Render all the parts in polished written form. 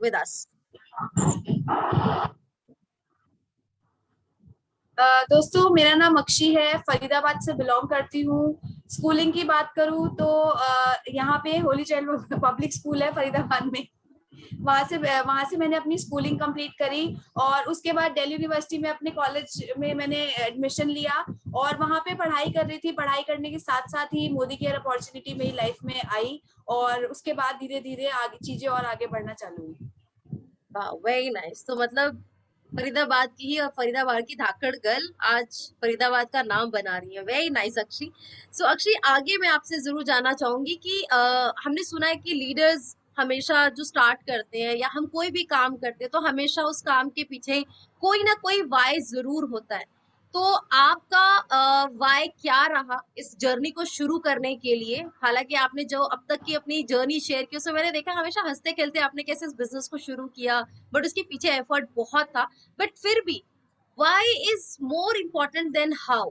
with us. दोस्तों, मेरा नाम अक्षी है, फरीदाबाद से बिलोंग करती हूँ। स्कूलिंग की बात करूँ तो यहाँ पे होली चाइल्ड पब्लिक स्कूल है फरीदाबाद में। वहां से मैंने अपनी स्कूलिंग कंप्लीट करी और उसके बाद दिल्ली यूनिवर्सिटी में अपने कॉलेज में मैंने एडमिशन लिया और वहां पे पढ़ाई कर रही थी। पढ़ाई करने के साथ साथ ही मोदी केयर अपॉर्चुनिटी मेरी लाइफ में आई और उसके बाद धीरे धीरे आगे चीजें और आगे बढ़ना चालू हुई। वाह, वेरी नाइस। तो मतलब फरीदाबाद की ही और फरीदाबाद की धाकड़ गर्ल आज फरीदाबाद का नाम बना रही है। वेरी नाइस अक्षी। सो अक्षी, आगे मैं आपसे जरूर जानना चाहूंगी कि हमने सुना है कि लीडर्स हमेशा जो स्टार्ट करते हैं या हम कोई भी काम करते हैं तो हमेशा उस काम के पीछे कोई ना कोई वाई जरूर होता है। तो आपका वाई क्या रहा इस जर्नी को शुरू करने के लिए? हालांकि आपने जो अब तक की अपनी जर्नी शेयर की उसमें मैंने देखा हमेशा हंसते खेलते आपने कैसे इस बिजनेस को शुरू किया, बट उसके पीछे एफर्ट बहुत था। बट फिर भी why is more important than how.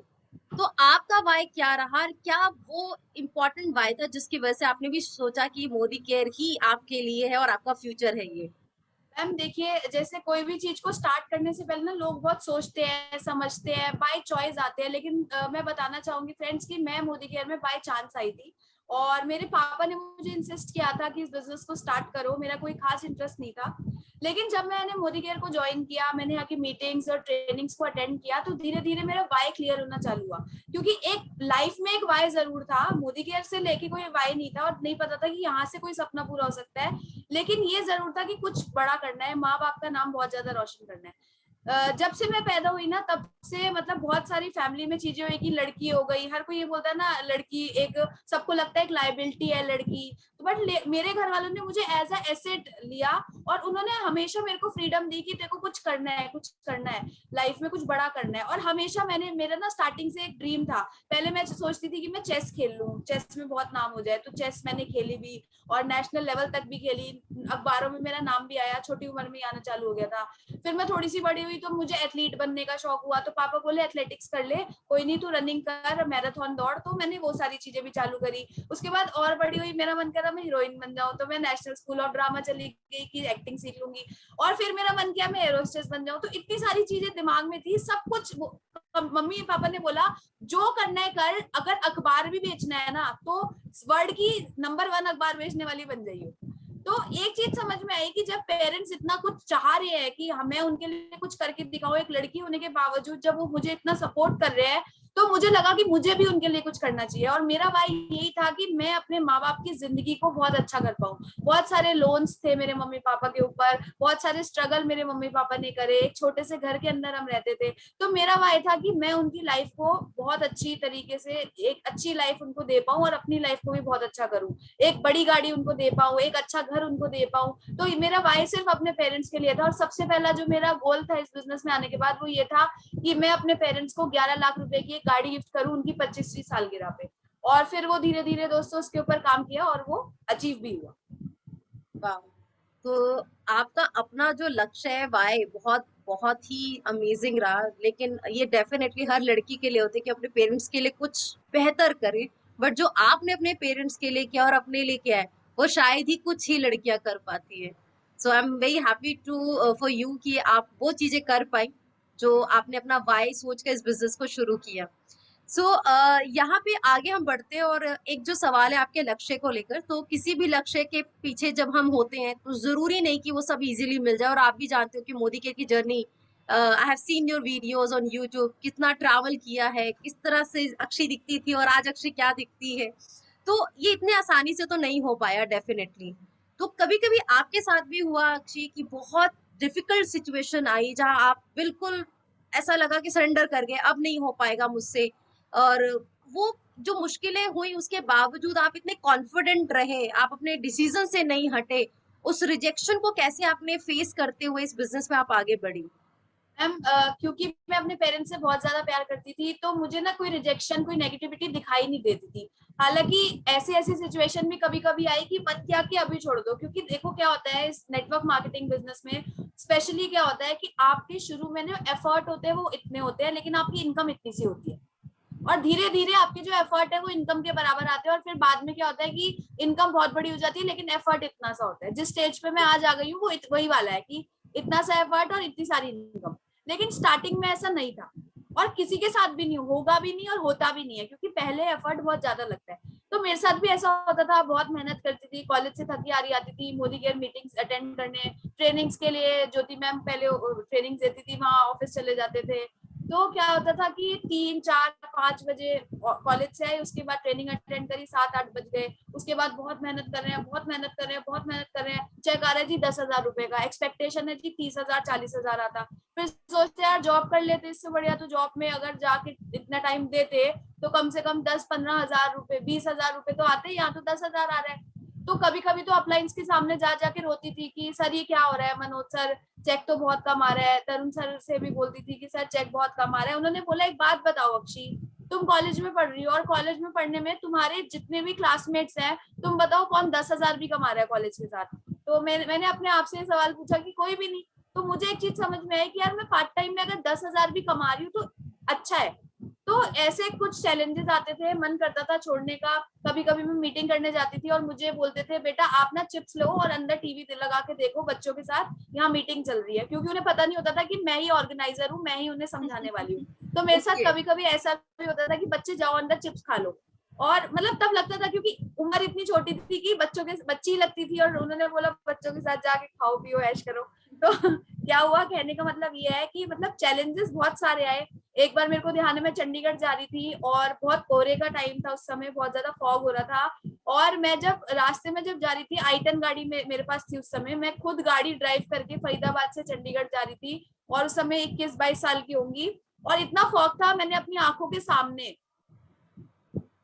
तो आपका वाई क्या रहा? क्या वो इम्पोर्टेंट वाई था जिसकी वजह से आपने भी सोचा कि मोदी केयर ही आपके लिए है और आपका फ्यूचर है ये? मैम देखिए, जैसे कोई भी चीज को स्टार्ट करने से पहले ना लोग बहुत सोचते हैं, समझते हैं, बाय चॉइस आते हैं। लेकिन मैं बताना चाहूंगी फ्रेंड्स कि मैं मोदी केयर में बाय चांस आई थी और मेरे पापा ने मुझे इंसिस्ट किया था कि इस बिजनेस को स्टार्ट करो। मेरा कोई खास इंटरेस्ट नहीं था, लेकिन जब मैंने मोदी केयर को ज्वाइन किया, मैंने यहाँ की मीटिंग्स और ट्रेनिंग्स को अटेंड किया, तो धीरे धीरे मेरा वाई क्लियर होना चालू हुआ। क्योंकि एक लाइफ में एक वाई जरूर था, मोदी केयर से लेके कोई वाई नहीं था और नहीं पता था कि यहाँ से कोई सपना पूरा हो सकता है। लेकिन ये जरूर था कि कुछ बड़ा करना है, माँ बाप का नाम बहुत ज्यादा रोशन करना है। जब से मैं पैदा हुई ना तब से मतलब बहुत सारी फैमिली में चीजें हुई कि लड़की हो गई। हर कोई ये बोलता है ना, लड़की एक, सबको लगता है एक लाइबिलिटी है लड़की। तो बट मेरे घर वालों ने मुझे एज अ एसेट लिया और उन्होंने हमेशा मेरे को फ्रीडम दी कि तेरे को कुछ करना है, कुछ करना है लाइफ में, कुछ बड़ा करना है। और हमेशा मेरा ना स्टार्टिंग से एक ड्रीम था। पहले मैं सोचती थी कि मैं चेस खेल लूं, चेस में बहुत नाम हो जाए, तो चेस मैंने खेली भी और नेशनल लेवल तक भी खेली। अखबारों में मेरा नाम भी आया, छोटी उम्र में आना चालू हो गया था। फिर मैं थोड़ी सी बड़ी हुई तो मुझे एथलीट बनने का शौक हुआ, तो पापा बोले एथलेटिक्स कर ले, कोई नहीं तू रनिंग कर, मैराथन दौड़। तो मैंने वो सारी चीजें भी चालू करी। उसके बाद और बड़ी हुई, मेरा मन करा मैं हीरोइन बन जाऊं, तो मैं नेशनल स्कूल ऑफ ड्रामा चली गई कि एक्टिंग सीख लूंगी। और फिर मेरा मन किया मैं एरोस्टेस बन जाऊं। तो इतनी सारी चीजें दिमाग में थी, सब कुछ मम्मी पापा ने बोला जो करना है कर, अगर अखबार भी बेचना है ना तो वर्ल्ड की नंबर 1 अखबार बेचने वाली बन जाइए। तो एक चीज समझ में आई कि जब पेरेंट्स इतना कुछ चाह रहे हैं कि हमें उनके लिए कुछ करके दिखाओ, एक लड़की होने के बावजूद जब वो मुझे इतना सपोर्ट कर रहे हैं, तो मुझे लगा कि मुझे भी उनके लिए कुछ करना चाहिए। और मेरा भाई यही था कि मैं अपने माँ बाप की जिंदगी को बहुत अच्छा कर पाऊँ। बहुत सारे लोन्स थे मेरे मम्मी पापा के ऊपर, बहुत सारे स्ट्रगल मेरे मम्मी पापा ने करे, एक छोटे से घर के अंदर हम रहते थे। तो मेरा भाई था कि मैं उनकी लाइफ को बहुत अच्छी तरीके से, एक अच्छी लाइफ उनको दे पाऊँ और अपनी लाइफ को भी बहुत अच्छा करूँ, एक बड़ी गाड़ी उनको दे पाऊँ, एक अच्छा घर उनको दे पाऊँ। तो मेरा वाई सिर्फ अपने पेरेंट्स के लिए था। और सबसे पहला जो मेरा गोल था इस बिजनेस में आने के बाद वो ये था कि मैं अपने पेरेंट्स को 11 लाख रुपए की एक गाड़ी गिफ्ट करूँ उनकी 25वीं सालगिरह पे। और फिर वो धीरे धीरे दोस्तों उसके ऊपर काम किया और वो अचीव भी हुआ। वाह! तो आपका अपना जो लक्ष्य है वाई बहुत बहुत ही अमेजिंग रहा। लेकिन ये डेफिनेटली हर लड़की के लिए होता है कि अपने पेरेंट्स के लिए कुछ बेहतर करे। बट जो आपने अपने पेरेंट्स के लिए किया और अपने लिए किया है वो शायद ही कुछ ही लड़कियां कर पाती है। So I am very happy to for you कि आप वो चीजें कर पाई जो आपने अपना वाई सोच कर इस बिजनेस को शुरू किया। सो यहाँ पे आगे हम बढ़ते हैं और एक जो सवाल है आपके लक्ष्य को लेकर, तो किसी भी लक्ष्य के पीछे जब हम होते हैं तो जरूरी नहीं कि वो सब इजीली मिल जाए। और आप भी जानते हो कि मोदी केयर की journey, I have seen your videos on YouTube, कितना ट्रैवल किया है, किस तरह से अक्षय दिखती थी और आज अक्षय क्या दिखती है। तो ये इतने आसानी से तो नहीं हो पाया डेफिनेटली। तो कभी कभी आपके साथ भी हुआ अक्षय कि बहुत डिफिकल्ट सिचुएशन आई जहां आप बिल्कुल ऐसा लगा कि सरेंडर कर गए, अब नहीं हो पाएगा मुझसे। और वो जो मुश्किलें हुई उसके बावजूद आप इतने कॉन्फिडेंट रहे, आप अपने डिसीजन से नहीं हटे। उस रिजेक्शन को कैसे आपने फेस करते हुए इस बिजनेस में आप आगे बढ़ी? मैम क्योंकि मैं अपने पेरेंट्स से बहुत ज्यादा प्यार करती थी तो मुझे ना कोई रिजेक्शन, कोई नेगेटिविटी दिखाई नहीं देती थी। हालांकि ऐसी ऐसी सिचुएशन भी कभी कभी आई कि मन किया कि अभी छोड़ दो। क्योंकि देखो क्या होता है इस नेटवर्क मार्केटिंग बिजनेस में स्पेशली, क्या होता है कि आपके शुरू में जो एफर्ट होते हैं वो इतने होते हैं लेकिन आपकी इनकम इतनी सी होती है। और धीरे धीरे आपके जो एफर्ट है वो इनकम के बराबर आते हैं, और फिर बाद में क्या होता है कि इनकम बहुत बड़ी हो जाती है लेकिन एफर्ट इतना सा होता है। जिस स्टेज पे मैं आज आ गई हूँ वो वही वाला है कि इतना सा एफर्ट और इतनी सारी इनकम। लेकिन स्टार्टिंग में ऐसा नहीं था, और किसी के साथ भी नहीं होगा भी नहीं और होता भी नहीं है, क्योंकि पहले एफर्ट बहुत ज्यादा लगता है। तो मेरे साथ भी ऐसा होता था, बहुत मेहनत करती थी, कॉलेज से थकी आ रही आती थी मोदी केयर मीटिंग्स अटेंड करने, ट्रेनिंग्स के लिए ज्योति मैम पहले ट्रेनिंग देती थी, वहाँ ऑफिस चले जाते थे। तो क्या होता था कि 3 4 5 बजे कॉलेज से आए, उसके बाद ट्रेनिंग अटेंड करी, 7 8 बज गए। उसके बाद बहुत मेहनत कर रहे हैं, बहुत मेहनत कर रहे हैं, बहुत मेहनत कर रहे हैं, चेक आ रहा है जी 10,000 रुपए का, एक्सपेक्टेशन है जी 30,000 40,000 आता। फिर सोचते यार जॉब कर लेते, इससे बढ़िया तो जॉब में अगर जाके इतना टाइम देते तो कम से कम 10 15 हजार रुपए 20,000 रुपए तो आते, यहाँ तो 10,000 आ रहा है। तो कभी कभी तो अपलाइंस के सामने जा जाके रोती थी कि सर ये क्या हो रहा है, मनोज सर चेक तो बहुत कम आ रहा है। तरुण सर से भी बोलती थी कि सर चेक बहुत कम आ रहा है। उन्होंने बोला एक बात बताओ अक्षी, तुम कॉलेज में पढ़ रही हो और कॉलेज में पढ़ने में तुम्हारे जितने भी क्लासमेट्स हैं, तुम बताओ कौन 10,000 भी कमा रहा है कॉलेज के साथ। तो मैंने अपने आप से सवाल पूछा कि कोई भी नहीं। तो मुझे एक चीज समझ में आई कि यार मैं पार्ट टाइम में अगर 10,000 भी कमा रही हूँ तो अच्छा है। तो ऐसे कुछ चैलेंजेस आते थे, मन करता था छोड़ने का। कभी कभी मैं मीटिंग करने जाती थी और मुझे बोलते थे बेटा आप ना चिप्स लो और अंदर टीवी लगा के देखो बच्चों के साथ, यहाँ मीटिंग चल रही है, क्योंकि उन्हें पता नहीं होता था कि मैं ही ऑर्गेनाइजर हूँ, मैं ही उन्हें समझाने वाली हूँ। तो मेरे साथ ओके। कभी कभी ऐसा भी होता था कि बच्चे जाओ अंदर चिप्स खा लो। और मतलब तब लगता था, क्योंकि उम्र इतनी छोटी थी कि बच्चों के बच्ची लगती थी, और उन्होंने बोला बच्चों के साथ जाके खाओ पियो ऐश करो। तो क्या हुआ, कहने का मतलब ये है कि मतलब चैलेंजेस बहुत सारे आए। एक बार मेरे को ध्यान है, मैं चंडीगढ़ जा रही थी और बहुत कोहरे का टाइम था, उस समय बहुत ज्यादा फॉग हो रहा था। और मैं जब रास्ते में जब जा रही थी, आई10 गाड़ी में मेरे पास थी उस समय, मैं खुद गाड़ी ड्राइव करके फरीदाबाद से चंडीगढ़ जा रही थी, और उस समय 21 22 साल की होंगी। और इतना फॉग था, मैंने अपनी आंखों के सामने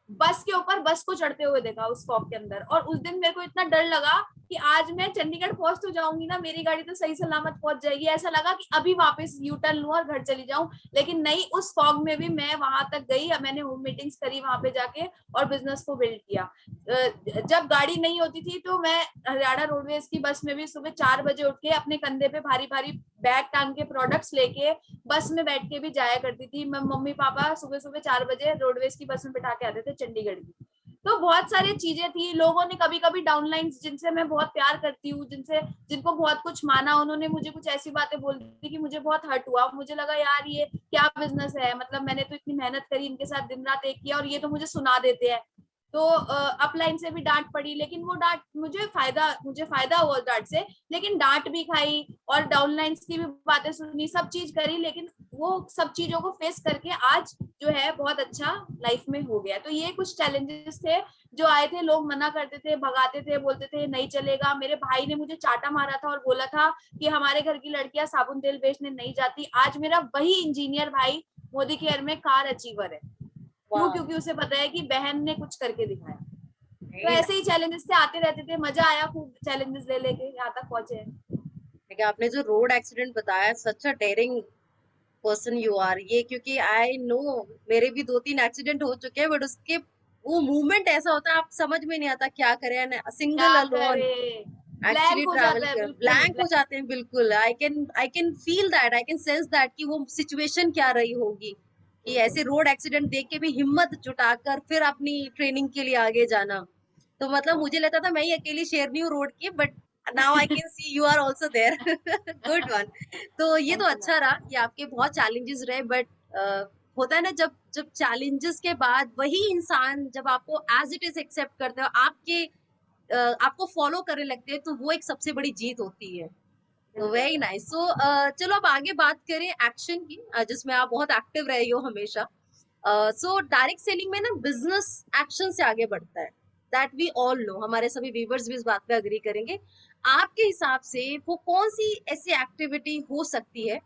बस के ऊपर बस को चढ़ते हुए देखा उस फॉग के अंदर। और उस दिन मेरे को इतना डर लगा कि आज मैं चंडीगढ़ पहुंच तो जाऊंगी ना, मेरी गाड़ी तो सही सलामत पहुंच जाएगी, ऐसा लगा कि अभी वापस यू टर्न लूं और घर चली जाऊं। लेकिन नहीं, उस फॉग में भी मैं वहां तक गई, मैंने होम मीटिंग्स करी वहां पे जाके और बिजनेस को बिल्ड किया। जब गाड़ी नहीं होती थी तो मैं हरियाणा रोडवेज की बस में भी सुबह 4 बजे उठ के अपने कंधे पे भारी भारी बैग टांग के प्रोडक्ट्स लेके बस में बैठ के भी जाया करती थी। मैं मम्मी पापा सुबह सुबह 4 बजे रोडवेज की बस में बैठा के आते थे चंडीगढ़ की। तो बहुत सारी चीजें थी। लोगों ने कभी कभी डाउनलाइन जिनसे मैं बहुत प्यार करती हूँ, जिनसे जिनको बहुत कुछ माना, उन्होंने मुझे कुछ ऐसी बातें बोल दी कि मुझे बहुत हर्ट हुआ। मुझे लगा यार ये क्या बिजनेस है, मतलब मैंने तो इतनी मेहनत करी, इनके साथ दिन रात एक किया और ये तो मुझे सुना देते हैं। तो अपलाइन से भी डांट पड़ी, लेकिन वो डांट मुझे फायदा हुआ डांट से। लेकिन डांट भी खाई और डाउनलाइंस की भी बातें सुनी, सब चीज करी, लेकिन वो सब चीजों को फेस करके आज जो है बहुत अच्छा लाइफ में हो गया। तो ये कुछ चैलेंजेस थे जो आए थे। लोग मना करते थे, भगाते थे, बोलते थे नहीं चलेगा। मेरे भाई ने मुझे चाटा मारा था और बोला था कि हमारे घर की लड़कियां साबुन तेल बेचने नहीं जाती। आज मेरा वही इंजीनियर भाई मोदी केयर में कार अचीवर है। क्यों? वाह। क्योंकि उसे पता है कि बहन ने कुछ करके दिखाया। तो वेरी ऐसे ही नाइस। चैलेंजेस से आते रहते थे, मजा आया खूब चैलेंजेस ले लेके यहाँ तक पहुंचे हैं। आपने जो रोड एक्सीडेंट बताया, such a daring person you are. ये क्योंकि आई नो मेरे भी 2 3 एक्सीडेंट हो चुके हैं, बट उसके वो मूवमेंट ऐसा होता है, आप समझ में नहीं आता क्या करें, सिंगल क्या अलोन करे, एक्चुअली ब्लैंक हो ट्रैवल जाता है कर बिल्कुल ब्लैंक हो जाते हैं बिल्कुल। I can feel that, I can sense that कि वो सिचुएशन क्या रही होगी, कि बिल्कुल। ऐसे रोड एक्सीडेंट देख के भी हिम्मत जुटाकर फिर अपनी ट्रेनिंग के लिए आगे जाना। तो मतलब मुझे लगता था मैं ही अकेली शेर नहीं हूँ रोड की, but now I can see you are also there. Good one. तो ये तो थैंक यू मैम। अच्छा रहा कि आपके बहुत चैलेंजेस रहे, बट होता है ना, जब जब चैलेंजेस के बाद वही इंसान जब आपको एज इट इज एक्सेप्ट करते हो, आपको फॉलो करने लगते हैं, तो वो एक सबसे बड़ी जीत होती है। तो बिल्कुल। Very nice. सो चलो अब आगे बात करें एक्शन की, जिसमें आप बहुत एक्टिव रहे हो हमेशा। सो डायरेक्ट सेलिंग में ना बिजनेस एक्शन से आगे बढ़ता है, दैट वी ऑल नो, हमारे सभी व्यूवर्स भी इस बात पे अग्री करेंगे। आपके हिसाब से वो कौन सी ऐसी एक्टिविटी हो सकती है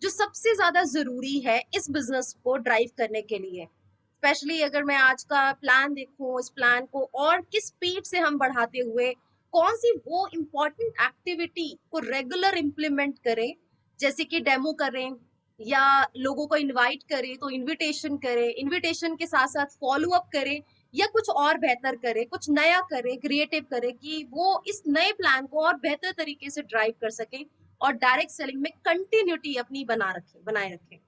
जो सबसे ज्यादा जरूरी है इस बिजनेस को ड्राइव करने के लिए? स्पेशली अगर मैं आज का प्लान देखूं, इस प्लान को और किस स्पीड से हम बढ़ाते हुए कौन सी वो इम्पोर्टेंट एक्टिविटी को रेगुलर इम्प्लीमेंट करें, जैसे कि डेमो करें या लोगों को इनवाइट करें तो इनविटेशन करें, इनविटेशन के साथ साथ फॉलो अप करें, या कुछ और बेहतर करें, कुछ नया करें, क्रिएटिव करें, कि वो इस नए प्लान को और बेहतर तरीके से ड्राइव कर सकें और डायरेक्ट सेलिंग में कंटिन्यूटी अपनी बनाए रखें।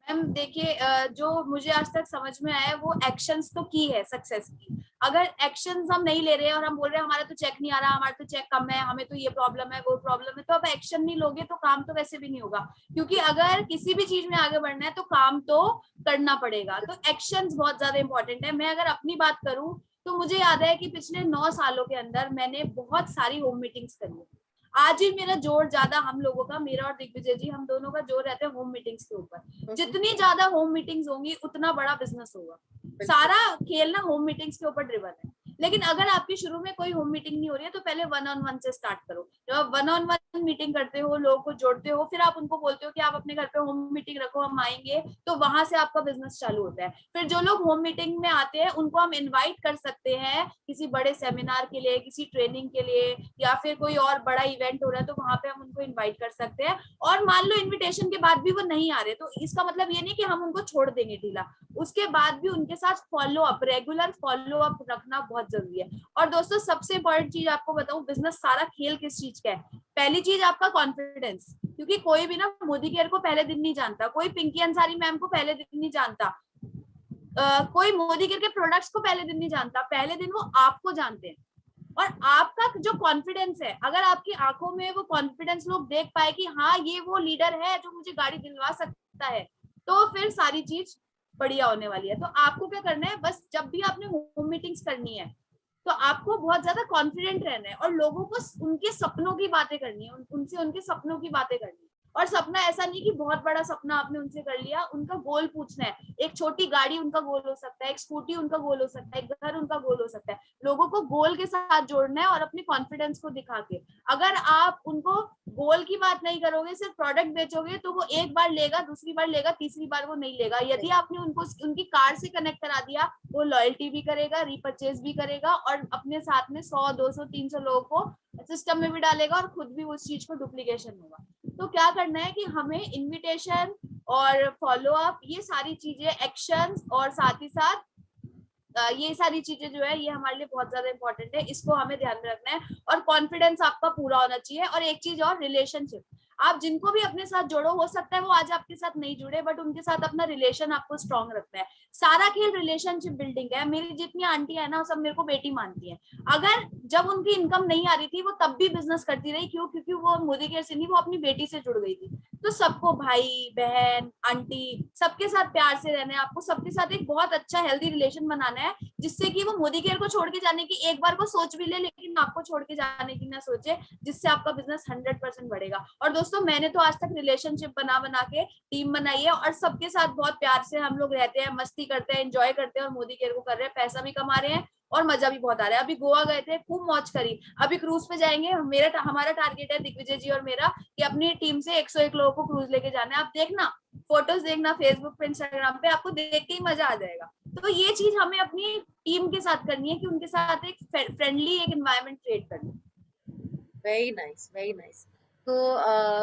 मैम देखिए, जो मुझे आज तक समझ में आया है, वो एक्शंस तो की है सक्सेस की। अगर एक्शंस हम नहीं ले रहे हैं और हम बोल रहे हैं हमारा तो चेक नहीं आ रहा, हमारा तो चेक कम है, हमें तो ये प्रॉब्लम है वो प्रॉब्लम है, तो आप एक्शन नहीं लोगे तो काम तो वैसे भी नहीं होगा। क्योंकि अगर किसी भी चीज में आगे बढ़ना है तो काम तो करना पड़ेगा। तो एक्शंस बहुत ज्यादा इंपॉर्टेंट है। मैं अगर अपनी बात करूं तो मुझे याद है कि पिछले 9 सालों के अंदर मैंने बहुत सारी होम मीटिंग्स करी है। आज ही मेरा जोर ज्यादा हम लोगों का, मेरा और दिग्विजय जी, हम दोनों का जोर रहता है होम मीटिंग्स के ऊपर। जितनी ज्यादा होम मीटिंग्स होंगी उतना बड़ा बिजनेस होगा। सारा खेल ना होम मीटिंग्स के ऊपर ड्रिवन है। लेकिन अगर आपकी शुरू में कोई होम मीटिंग नहीं हो रही है तो पहले वन ऑन वन से स्टार्ट करो। जब आप वन ऑन वन मीटिंग करते हो, लोगों को जोड़ते हो, फिर आप उनको बोलते हो कि आप अपने घर पे होम मीटिंग रखो, हम आएंगे, तो वहां से आपका बिजनेस चालू होता है। फिर जो लोग होम मीटिंग में आते हैं उनको हम इनवाइट कर सकते हैं किसी बड़े सेमिनार के लिए, किसी ट्रेनिंग के लिए, या फिर कोई और बड़ा इवेंट हो रहा है तो वहां पे हम उनको इनवाइट कर सकते हैं। और मान लो इनविटेशन के बाद भी वो नहीं आ रहे तो इसका मतलब ये नहीं कि हम उनको छोड़ देंगे ढीला। उसके बाद भी उनके साथ follow up, regular follow up रखना बहुत जरूरी है। और दोस्तों सबसे इंपॉर्टेंट चीज आपको बताऊं, बिजनेस सारा खेल किस चीज का है? पहली चीज आपका कॉन्फिडेंस। क्योंकि कोई भी ना मोदी केयर को पहले दिन नहीं जानता, कोई पिंकी अंसारी मैम को पहले दिन नहीं जानता, कोई मोदी केयर के प्रोडक्ट्स को पहले दिन नहीं जानता, पहले दिन वो आपको जानते हैं। और आपका जो कॉन्फिडेंस है, अगर आपकी आंखों में वो कॉन्फिडेंस लोग देख पाए कि हाँ ये वो लीडर है जो मुझे गाड़ी दिलवा सकता है, तो फिर सारी चीज बढ़िया होने वाली है। तो आपको क्या करना है, बस जब भी आपने होम मीटिंग्स करनी है तो आपको बहुत ज्यादा कॉन्फिडेंट रहना है और लोगों को उनके सपनों की बातें करनी है, उनसे उनके सपनों की बातें करनी है। और सपना ऐसा नहीं कि बहुत बड़ा सपना आपने उनसे कर लिया, उनका गोल पूछना है। एक छोटी गाड़ी उनका गोल हो सकता है, एक स्कूटी उनका गोल हो सकता है, एक घर उनका गोल हो सकता है। लोगों को गोल के साथ जोड़ना है और अपने कॉन्फिडेंस को दिखा के। अगर आप उनको गोल की बात नहीं करोगे, सिर्फ प्रोडक्ट बेचोगे, तो वो एक बार लेगा, दूसरी बार लेगा, तीसरी बार वो नहीं लेगा। यदि आपने उनको उनकी कार से कनेक्ट करा दिया, वो लॉयल्टी भी करेगा, रिपर्चेज भी करेगा और अपने साथ में 100 200 300 लोगों को सिस्टम में भी डालेगा और खुद भी उस चीज को डुप्लीकेशन होगा। तो क्या करना है कि हमें इनविटेशन और फॉलो अप, ये सारी चीजें, एक्शंस, और साथ ही साथ ये सारी चीजें जो है ये हमारे लिए बहुत ज्यादा इंपॉर्टेंट है, इसको हमें ध्यान में रखना है। और कॉन्फिडेंस आपका पूरा होना चाहिए। और एक चीज और, रिलेशनशिप। आप जिनको भी अपने साथ जोड़ो, हो सकता है वो आज आपके साथ नहीं जुड़े, बट उनके साथ अपना रिलेशन आपको स्ट्रांग रखना है। सारा खेल रिलेशनशिप बिल्डिंग है। मेरी जितनी आंटी है ना, सब मेरे को बेटी मानती है। अगर जब उनकी इनकम नहीं आ रही थी, वो तब भी बिजनेस करती रही। क्यों? क्योंकि वो मोदी केयर से नहीं, वो अपनी बेटी से जुड़ गई थी। तो सबको, भाई बहन आंटी, सबके साथ प्यार से रहना है आपको। सबके साथ एक बहुत अच्छा हेल्दी रिलेशन बनाना है, जिससे कि वो मोदी केयर को छोड़ के जाने की एक बार को सोच भी ले, लेकिन आपको छोड़ के जाने की ना सोचे, जिससे आपका बिजनेस 100% बढ़ेगा। और दोस्तों मैंने तो आज तक रिलेशनशिप बना बना के टीम बनाई है और सबके साथ बहुत प्यार से हम लोग रहते हैं, मस्ती करते हैं, एंजॉय करते हैं और मोदी केयर को कर रहे हैं, पैसा भी कमा रहे हैं और मजा भी बहुत आ रहा है। अभी गोवा गए थे, खूब मौज करी। अभी क्रूज पे जाएंगे। हमारा टारगेट है, दिग्विजय जी और मेरा, कि अपनी टीम से 101 लोगों को क्रूज लेके जाना है। आप देखना, फोटोज देखना फेसबुक पे, इंस्टाग्राम पे, आपको देख के ही मजा आ जाएगा। तो ये चीज हमें अपनी टीम के साथ करनी है कि उनके साथ एक फ्रेंडली एक एनवायरनमेंट क्रिएट करनी है। Very nice, very nice. तो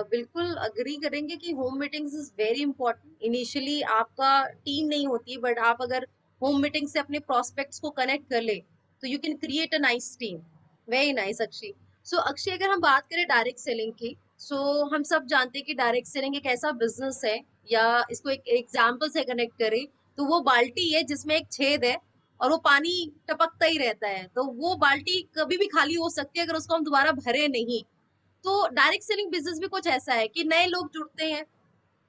बिल्कुल अग्री करेंगे कि home meetings is very important. Initially आपका टीम नहीं होती, बट आप अगर होम मीटिंग से अपने प्रोस्पेक्ट्स को कनेक्ट कर ले तो you can create a nice team. Very nice Akshay. So Akshay, अगर हम बात करें डायरेक्ट सेलिंग की, सो हम सब जानते हैं कि डायरेक्ट सेलिंग एक ऐसा बिजनेस है, या इसको एक एग्जाम्पल से कनेक्ट करें तो वो बाल्टी है जिसमें एक छेद है और वो पानी टपकता ही रहता है। तो वो बाल्टी कभी भी खाली हो सकती है अगर उसको हम दोबारा भरे नहीं। तो डायरेक्ट सेलिंग बिजनेस भी कुछ ऐसा है कि नए लोग जुड़ते हैं,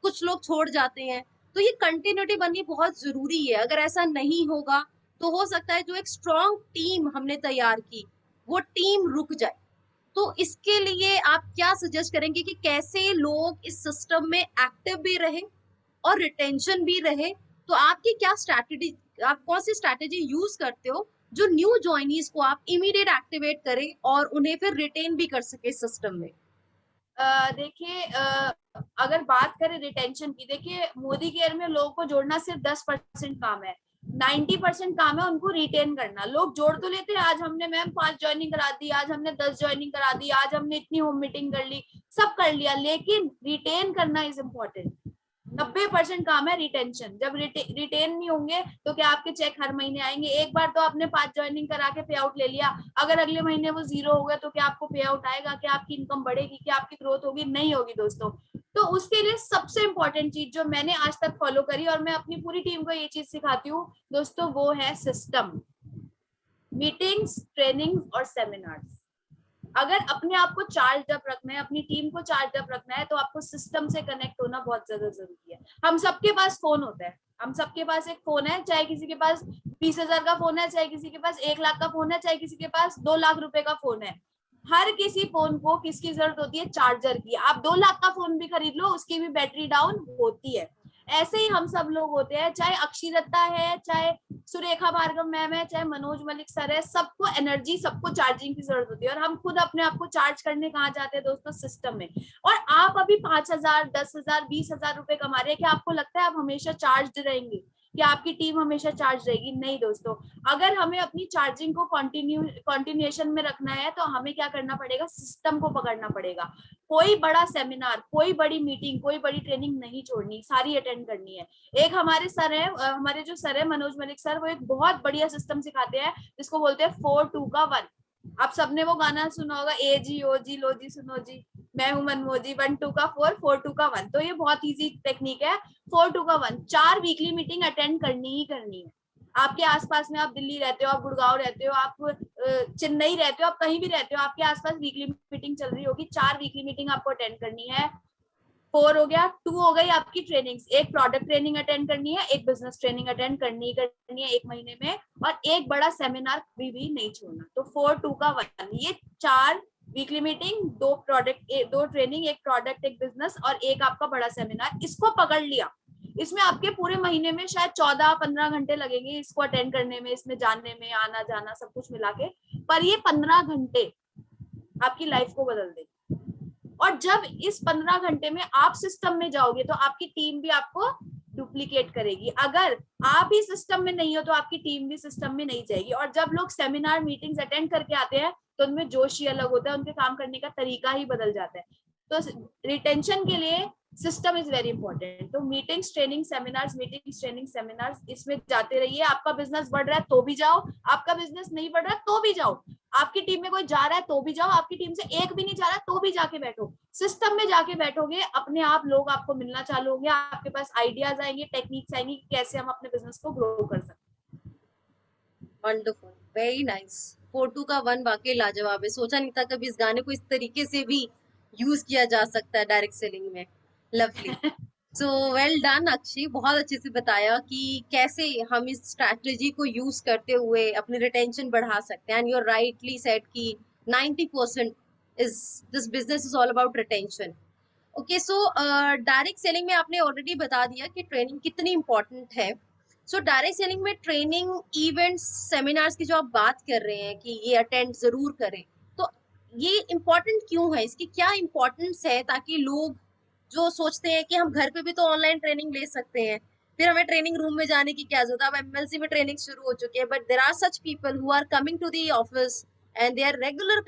कुछ लोग छोड़ जाते हैं, तो ये कंटिन्यूटी बननी बहुत जरूरी है। अगर ऐसा नहीं होगा तो हो सकता है जो एक स्ट्रॉन्ग टीम हमने तैयार की वो टीम रुक जाए। तो इसके लिए आप क्या सजेस्ट करेंगे कि कैसे लोग इस सिस्टम में एक्टिव भी रहे और रिटेंशन भी रहे? तो आपकी क्या स्ट्रैटेजी, आप कौन सी स्ट्रैटेजी यूज करते हो जो न्यू ज्वाइनीज को आप इमीडिएट एक्टिवेट करें और उन्हें फिर रिटेन भी कर सके सिस्टम में? देखिए, अगर बात करें रिटेंशन की, देखिए मोदी केयर में लोगों को जोड़ना सिर्फ 10% काम है। 90% काम है उनको रिटेन करना। लोग जोड़ तो लेते हैं, आज हमने मैम 5 ज्वाइनिंग करा दी, आज हमने 10 ज्वाइनिंग करा दी, आज हमने इतनी होम मीटिंग कर ली, सब कर लिया, लेकिन रिटेन करना इज इम्पोर्टेंट। 90% काम है रिटेंशन। जब रिटेन नहीं होंगे तो क्या आपके चेक हर महीने आएंगे? एक बार तो आपने 5 ज्वाइनिंग करा के पे आउट ले लिया, अगर अगले महीने वो जीरो हो गया तो क्या आपको पे आउट आएगा? क्या आपकी इनकम बढ़ेगी? क्या आपकी ग्रोथ होगी? नहीं होगी दोस्तों। तो उसके लिए सबसे इंपॉर्टेंट चीज जो मैंने आज तक फॉलो करी और मैं अपनी पूरी टीम को ये चीज सिखाती हूँ दोस्तों, वो है सिस्टम। मीटिंग्स, ट्रेनिंग और सेमिनार्स। अगर अपने आप को चार्ज अप रखना है, अपनी टीम को चार्ज अप रखना है, तो आपको सिस्टम से कनेक्ट होना बहुत ज्यादा जरूरी है। हम सबके पास फोन होता है, हम सबके पास एक फोन है, चाहे किसी के पास 20,000 का फोन है, चाहे किसी के पास 1 लाख का फोन है, चाहे किसी के पास 2 लाख रुपए का फोन है। हर किसी फोन को किसकी जरूरत होती है? चार्जर की। आप 2 लाख का फोन भी खरीद लो, उसकी भी बैटरी डाउन होती है। ऐसे ही हम सब लोग होते हैं, चाहे अक्षिरत्ता है, चाहे सुरेखा भार्गव मैम है, चाहे मनोज मलिक सर है, सबको एनर्जी, सबको चार्जिंग की जरूरत होती है। और हम खुद अपने आप को चार्ज करने कहाँ जाते हैं दोस्तों? सिस्टम में। और आप अभी 5,000, 10,000, 20,000 रुपए कमा रहे हैं, क्या आपको लगता है आप हमेशा चार्ज रहेंगे? कि आपकी टीम हमेशा चार्ज रहेगी? नहीं दोस्तों। अगर हमें अपनी चार्जिंग को कंटिन्यूएशन में रखना है, तो हमें क्या करना पड़ेगा? सिस्टम को पकड़ना पड़ेगा। कोई बड़ा सेमिनार, कोई बड़ी मीटिंग, कोई बड़ी ट्रेनिंग नहीं छोड़नी, सारी अटेंड करनी है। एक हमारे सर है, हमारे जो सर है मनोज मलिक सर, वो एक बहुत बढ़िया सिस्टम सिखाते हैं जिसको बोलते हैं 4-2 का 1। आप सबने वो गाना सुना होगा, ए जी ओ जी लो जी सुनो जी, मैं हूं मनमोजी, 1-2 का 4, 4-2 का 1। तो ये बहुत इजी टेक्निक है। 4-2 का 1, 4 वीकली मीटिंग अटेंड करनी ही करनी है। आपके आसपास में, आप दिल्ली रहते हो, आप गुड़गांव रहते हो, आप चेन्नई रहते हो, आप कहीं भी रहते हो, आपके आसपास वीकली मीटिंग चल रही होगी, 4 वीकली मीटिंग आपको अटेंड करनी है। 4 हो गया। 2 हो गई आपकी ट्रेनिंग्स, एक प्रोडक्ट ट्रेनिंग अटेंड करनी है, एक बिजनेस ट्रेनिंग अटेंड करनी है 1 महीने में, और एक बड़ा सेमिनार कभी भी नहीं छोड़ना। तो 4-2 का 1, ये 4 वीकली मीटिंग, 2 प्रोडक्ट, 2 ट्रेनिंग, एक प्रोडक्ट, एक बिजनेस और एक आपका बड़ा सेमिनार, इसको पकड़ लिया। इसमें आपके पूरे महीने में शायद 14-15 घंटे लगेंगे इसको अटेंड करने में, इसमें जानने में, आना जाना सब कुछ मिला के, पर ये 15 घंटे आपकी लाइफ को बदल देगी। और जब इस 15 घंटे में आप सिस्टम में जाओगे, तो आपकी टीम भी आपको डुप्लीकेट करेगी। अगर आप ही सिस्टम में नहीं हो, तो आपकी टीम भी सिस्टम में नहीं जाएगी। और जब लोग सेमिनार मीटिंग्स अटेंड करके आते हैं, तो उनमें जोश ही अलग होता है, उनके काम करने का तरीका ही बदल जाता है। तो रिटेंशन के लिए सिस्टम इज वेरी इंपॉर्टेंट। तो meetings, training, seminars, meetings, training, seminars, इसमें जाते रहिए। आपका बिजनेस बढ़ रहा है तो भी जाओ, आपका बिजनेस नहीं बढ़ रहा है तो भी जाओ, आपकी टीम में कोई जा रहा है तो भी जाओ, आपकी टीम से एक भी नहीं जा रहा है तो भी जाके बैठो। सिस्टम में जाके बैठोगे, अपने आप लोग आपको मिलना चालू होंगे, आपके पास आइडियाज आएंगे, टेक्निक्स आएंगी, कैसे हम अपने बिजनेस को ग्रो कर सकते वंडरफुल, वेरी नाइस। 4-2 का 1 वाकई लाजवाब है। सोचा नहीं था कभी इस गाने को इस तरीके से भी यूज किया जा सकता है डायरेक्ट सेलिंग में। लवली। हैं। सो वेल डन अक्षय, बहुत अच्छे से बताया कि कैसे हम इस स्ट्रैटेजी को यूज करते हुए अपनी रिटेंशन बढ़ा सकते हैं। एंड यू राइटली सेड कि 90% is this business is all about retention. Okay, so direct selling में आपने ऑलरेडी बता दिया कि ट्रेनिंग कितनी इंपॉर्टेंट है। सो डायरेक्ट सेलिंग में ट्रेनिंग, इवेंट्स, सेमिनार्स की जो आप बात कर रहे हैं कि ये अटेंड जरूर करें, तो ये इम्पोर्टेंट क्यों है? इसकी क्या इम्पोर्टेंस है, ताकि लोग जो सोचते हैं कि हम घर पे भी तो ऑनलाइन ट्रेनिंग ले सकते हैं, फिर हमें ट्रेनिंग रूम में जाने की क्या जरूरत है? अब एमएलसी में ट्रेनिंग शुरू हो चुकी है, but there are such people who are coming to the office and they are regular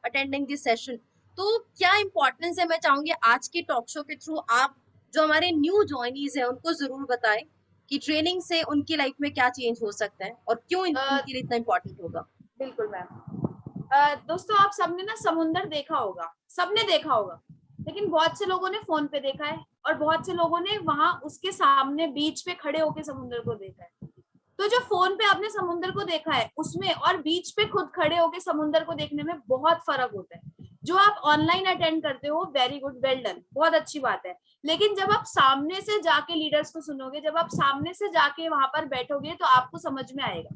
attending this session. तो क्या इम्पोर्टेंस है? मैं चाहूंगी आज के टॉक शो के थ्रू आप जो हमारे न्यू ज्वाइनीज हैं उनको जरूर बताएं कि ट्रेनिंग से उनकी लाइफ में क्या चेंज हो सकता है और क्यों उनके लिए इतना इम्पोर्टेंट होगा। बिल्कुल मैम। दोस्तों, आप सबने ना समुंदर देखा होगा, सबने देखा होगा, लेकिन बहुत से लोगों ने फोन पे देखा है, और बहुत से लोगों ने वहां उसके सामने बीच पे खड़े होके समुद्र को देखा है। तो जो फोन पे आपने समुद्र को देखा है, उसमें और बीच पे खुद खड़े होके समुद्र को देखने में बहुत फर्क होता है। जो आप ऑनलाइन अटेंड करते हो, वेरी गुड, वेल डन, बहुत अच्छी बात है। लेकिन जब आप सामने से जाके लीडर्स को सुनोगे, जब आप सामने से जाके वहां पर बैठोगे, तो आपको समझ में आएगा।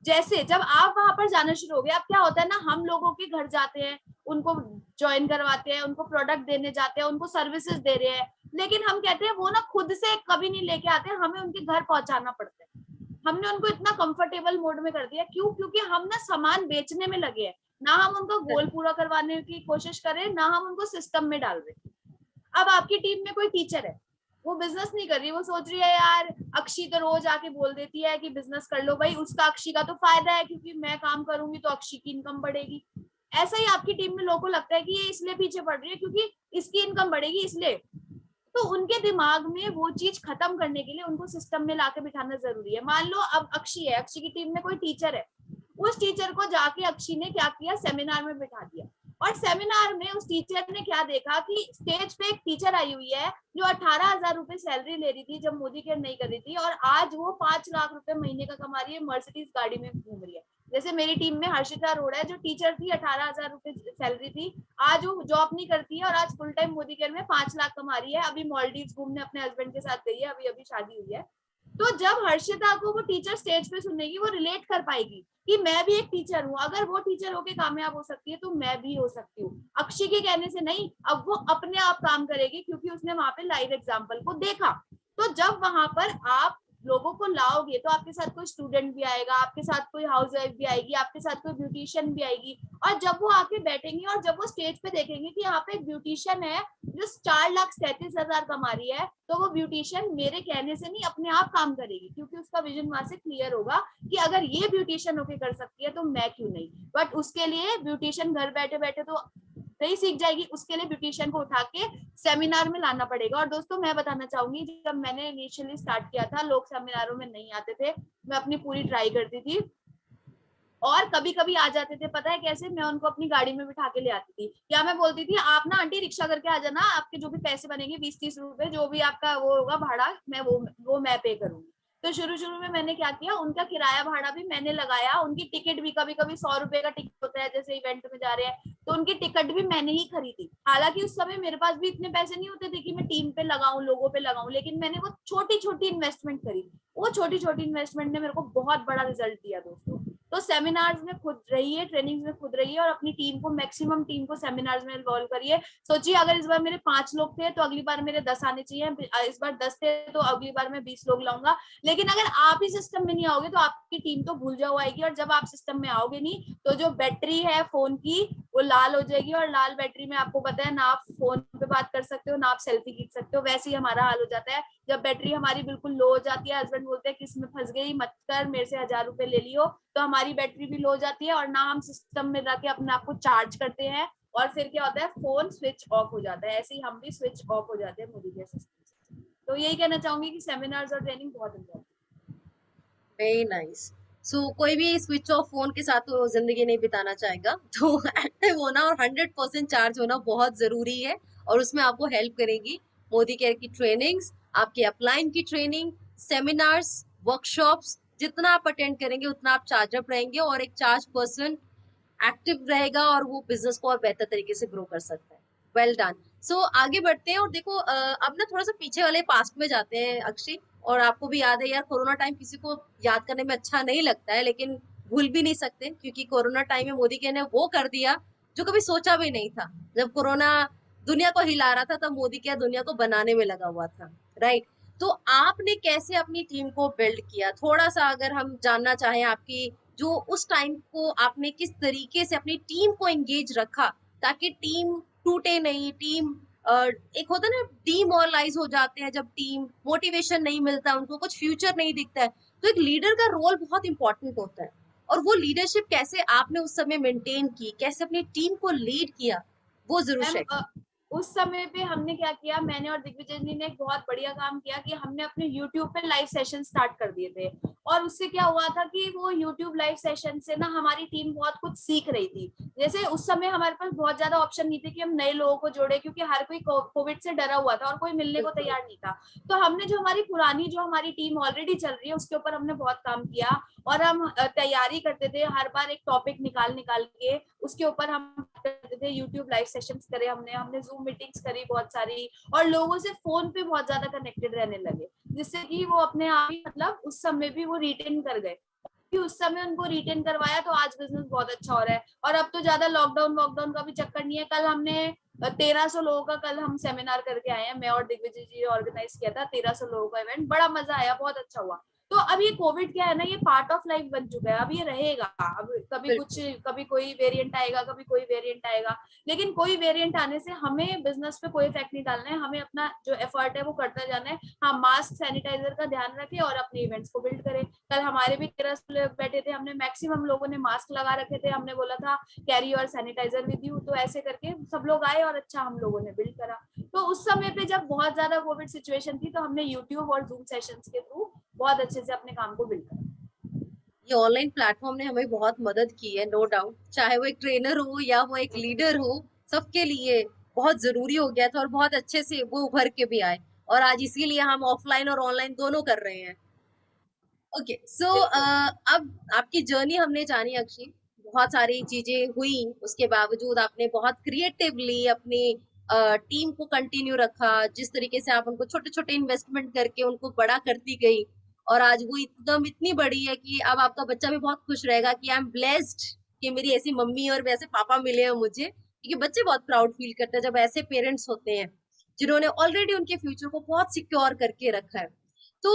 जैसे जब आप वहां पर जाना शुरू हो गए, अब क्या होता है ना, हम लोगों के घर जाते हैं, उनको ज्वाइन करवाते हैं, उनको प्रोडक्ट देने जाते हैं, उनको सर्विसेज दे रहे हैं, लेकिन हम कहते हैं वो ना खुद से कभी नहीं लेके आते, हमें उनके घर पहुंचाना पड़ता है। हमने उनको इतना कंफर्टेबल मोड में कर दिया, क्यों? क्योंकि हम ना सामान बेचने में लगे हैं, ना हम उनका गोल पूरा करवाने की कोशिश करें, ना हम उनको सिस्टम में डाल रहे। अब आपकी टीम में कोई टीचर है, वो बिजनेस नहीं कर रही, वो सोच रही है यार अक्षी तो रोज आके बोल देती है कि बिजनेस कर लो भाई, उसका, अक्षी का तो फायदा है क्योंकि मैं काम करूंगी तो अक्षी की इनकम बढ़ेगी। ऐसा ही आपकी टीम में लोगों को लगता है कि ये इसलिए पीछे पड़ रही है क्योंकि इसकी इनकम बढ़ेगी इसलिए। तो उनके दिमाग में वो चीज खत्म करने के लिए उनको सिस्टम में लाके बिठाना जरूरी है। मान लो अब अक्षी है, अक्षी की टीम में कोई टीचर है, उस टीचर को जाके अक्षी ने क्या किया, सेमिनार में बिठा दिया, और सेमिनार में उस टीचर ने क्या देखा कि स्टेज पे एक टीचर आई हुई है जो 18,000 रुपए सैलरी ले रही थी जब मोदी केयर नहीं कर रही थी, और आज वो 5 लाख रुपए महीने का कमा रही है, मर्सिडीज गाड़ी में घूम रही है। जैसे मेरी टीम में हर्षिता अरोड़ा है, जो टीचर थी, 18,000 रुपए सैलरी थी, आज वो जॉब नहीं करती है और आज फुल टाइम मोदी केयर में 5 लाख कमा रही है। अभी मॉलडीव घूमने अपने हस्बैंड के साथ गई है, अभी अभी शादी हुई है। तो जब हर्षिता को वो टीचर स्टेज पे सुनेगी, वो रिलेट कर पाएगी कि मैं भी एक टीचर हूँ, अगर वो टीचर होके कामयाब हो सकती है तो मैं भी हो सकती हूँ। अक्षी के कहने से नहीं, अब वो अपने आप काम करेगी क्योंकि उसने वहां पे लाइव एग्जाम्पल को देखा। तो जब वहां पर आप लोगों को लाओगे तो आपके साथ कोई स्टूडेंट भी आएगा, आपके साथ कोई हाउस वाइफ भी आएगी, आपके साथ कोई ब्यूटिशियन भी आएगी, और जब वो आके बैठेंगे और जब वो स्टेज पे देखेंगे कि यहाँ पे एक ब्यूटिशियन है जो 4,37,000 कमा रही है, तो वो ब्यूटिशियन मेरे कहने से नहीं अपने आप काम करेगी, क्योंकि उसका विजन वहां से क्लियर होगा कि अगर ये ब्यूटिशियन होके कर सकती है तो मैं क्यों नहीं। बट उसके लिए ब्यूटिशियन घर बैठे बैठे तो नहीं सीख जाएगी, उसके लिए ब्यूटिशियन को उठा के सेमिनार में लाना पड़ेगा। और दोस्तों मैं बताना चाहूंगी, जब मैंने इनिशियली स्टार्ट किया था, लोग सेमिनारों में नहीं आते थे, मैं अपनी पूरी ट्राई करती थी, और कभी कभी आ जाते थे, पता है कैसे, मैं उनको अपनी गाड़ी में बिठा के ले आती थी, या मैं बोलती थी आप ना आंटी रिक्शा करके आ जाना, आपके जो भी पैसे बनेंगे 20-30 रुपए जो भी आपका वो होगा भाड़ा, मैं वो मैं पे करूंगी। तो शुरू शुरू में मैंने क्या किया, उनका किराया भाड़ा भी मैंने लगाया, उनकी टिकट भी, कभी कभी 100 रुपए का टिकट होता है जैसे इवेंट में जा रहे हैं, तो उनकी टिकट भी मैंने ही खरीदी। हालांकि उस समय मेरे पास भी इतने पैसे नहीं होते थे कि मैं टीम पे लगाऊं, लोगों पे लगाऊं, लेकिन मैंने वो छोटी छोटी इन्वेस्टमेंट करी। वो छोटी छोटी इन्वेस्टमेंट ने मेरे को बहुत बड़ा रिजल्ट दिया दोस्तों। तो सेमिनार्स में खुद रहिए, ट्रेनिंग्स में खुद रहिए, और अपनी टीम को, मैक्सिमम टीम को सेमिनार्स में इन्वॉल्व करिए। सोचिए अगर इस बार मेरे 5 लोग थे तो अगली बार मेरे 10 आने चाहिए, इस बार 10 थे तो अगली बार मैं 20 लोग लाऊंगा। लेकिन अगर आप ही सिस्टम में नहीं आओगे तो आपकी टीम तो भूल जाओ आएगी, और जब आप सिस्टम में आओगे नहीं तो जो बैटरी है फोन की वो लाल हो जाएगी, और लाल बैटरी में आपको पता है ना, आप फोन पे बात कर सकते हो ना आप सेल्फी खींच सकते हो। वैसे ही हमारा हाल हो जाता है जब बैटरी हमारी बिल्कुल लो हो जाती है, हस्बैंड बोलते हैं किस में फंस गई, मत कर, मेरे से 1,000 रुपए ले लियो, तो हमारी बैटरी भी लो हो जाती है, और ना हम सिस्टम में जाके अपने आप को चार्ज करते हैं, और फिर क्या होता है, फोन स्विच ऑफ हो जाता है। ऐसे ही हम भी स्विच ऑफ हो जाते हैं मोदी के सिस्टम से। तो यही कहना चाहूंगी कि सेमिनार्स और ट्रेनिंग बहुत इंपॉर्टेंट। Very nice. सो कोई भी स्विच ऑफ फोन के साथ तो जिंदगी नहीं बिताना चाहेगा, तो एक्टिव होना और 100% चार्ज होना बहुत जरूरी है, और उसमें आपको हेल्प करेगी मोदी केयर की ट्रेनिंग्स, आपके अपलाइन की ट्रेनिंग, सेमिनार्स, वर्कशॉप्स। जितना आप अटेंड करेंगे उतना आप चार्ज अप रहेंगे, और एक चार्ज पर्सन एक्टिव रहेगा और वो बिजनेस को और बेहतर तरीके से ग्रो कर सकता है। Well done. सो आगे बढ़ते हैं, और देखो अब ना थोड़ा सा पीछे वाले पास्ट में जाते हैं अक्षय। और आपको भी याद है यार, कोरोना टाइम किसी को याद करने में अच्छा नहीं लगता है, लेकिन भूल भी नहीं सकते, क्योंकि कोरोना टाइम में मोदी के ने वो कर दिया जो कभी सोचा भी नहीं था। जब कोरोना दुनिया को हिला रहा था, तब मोदी क्या दुनिया को बनाने में लगा हुआ था। राइट। तो आपने कैसे अपनी टीम को बिल्ड किया, थोड़ा सा अगर हम जानना चाहें आपकी, जो उस टाइम को आपने किस तरीके से अपनी टीम को एंगेज रखा, ताकि टीम टूटे नहीं, टीम एक होता है ना, डीमोरलाइज हो जाते हैं जब टीम मोटिवेशन नहीं मिलता, उनको कुछ फ्यूचर नहीं दिखता है, तो एक लीडर का रोल बहुत इंपॉर्टेंट होता है। और वो लीडरशिप कैसे आपने उस समय मेंटेन की, कैसे अपनी टीम को लीड किया, वो जरूर मैम शेयर करें। उस समय पे हमने क्या किया, मैंने और दिग्विजय जी ने एक बहुत बढ़िया काम किया कि हमने अपने YouTube पे लाइव सेशन स्टार्ट कर दिए थे। और उससे क्या हुआ था कि वो YouTube लाइव सेशन से ना हमारी टीम बहुत कुछ सीख रही थी। जैसे उस समय हमारे पास बहुत ज्यादा ऑप्शन नहीं थे कि हम नए लोगों को जोड़े, क्योंकि हर कोई कोविड से डरा हुआ था और कोई मिलने को बिल्कुल। तैयार नहीं था। तो हमने जो हमारी टीम ऑलरेडी चल रही है उसके ऊपर हमने बहुत काम किया, और हम तैयारी करते थे हर बार एक टॉपिक निकाल निकाल के, उसके ऊपर हम करते थे। यूट्यूब लाइव सेशंस करे हमने हमने जूम मीटिंग्स करी बहुत सारी, और लोगों से फोन पे बहुत ज्यादा कनेक्टेड रहने लगे, जिससे कि वो अपने आप ही, मतलब उस समय भी वो रिटेन कर गए कि उस समय उनको रिटेन करवाया, तो आज बिजनेस बहुत अच्छा हो रहा है। और अब तो ज्यादा लॉकडाउन वॉकडाउन का भी चक्कर नहीं है। कल हमने 1,300 लोगों का कल हम सेमिनार करके आए हैं, मैं और दिग्विजय जी ऑर्गेनाइज किया था 1,300 लोगों का इवेंट, बड़ा मजा आया, बहुत अच्छा हुआ। तो अब ये कोविड क्या है ना, ये पार्ट ऑफ लाइफ बन चुका है, अब ये रहेगा। अब कभी कुछ, बिल्कुल। कभी कोई वेरिएंट आएगा, कभी कोई वेरिएंट आएगा, लेकिन कोई वेरिएंट आने से हमें बिजनेस पे कोई इफेक्ट नहीं डालना है, हमें अपना जो एफर्ट है वो करता जाना है। हाँ, मास्क सैनिटाइजर का ध्यान रखें और अपने इवेंट्स को बिल्ड करें। कल हमारे भी 13 लोग बैठे थे, हमने मैक्सिमम लोगों ने मास्क लगा रखे थे, हमने बोला था carry your sanitiser with you, तो ऐसे करके सब लोग आए और अच्छा हम लोगों ने बिल्ड करा। तो उस समय पे जब बहुत ज्यादा कोविड सिचुएशन थी, तो हमने यूट्यूब और जूम सेशंस के थ्रू बहुत अच्छे से अपने काम को बिल्ड करा। ये ऑनलाइन प्लेटफॉर्म ने हमें बहुत मदद की है, नो डाउट, चाहे वो एक ट्रेनर हो या वो एक लीडर हो, सबके लिए बहुत जरूरी हो गया था और बहुत अच्छे से वो उभर के भी आए। और आज इसीलिए हम ऑफलाइन और ऑनलाइन दोनों कर रहे हैं। ओके, सो बिल्कुल। अब आपकी जर्नी हमने जानी अक्षय, बहुत सारी चीजें हुई, उसके बावजूद आपने बहुत क्रिएटिवली अपनी टीम को कंटिन्यू रखा, जिस तरीके से आप उनको छोटे छोटे इन्वेस्टमेंट करके उनको बड़ा करती गई, और आज वो एकदम इतनी बड़ी है कि अब आपका बच्चा भी बहुत खुश रहेगा कि आई एम ब्लेस्ड कि मेरी ऐसी मम्मी और वैसे पापा मिले हैं मुझे, क्योंकि बच्चे बहुत प्राउड फील करते हैं जब ऐसे पेरेंट्स होते हैं जिन्होंने ऑलरेडी उनके फ्यूचर को बहुत सिक्योर करके रखा है। तो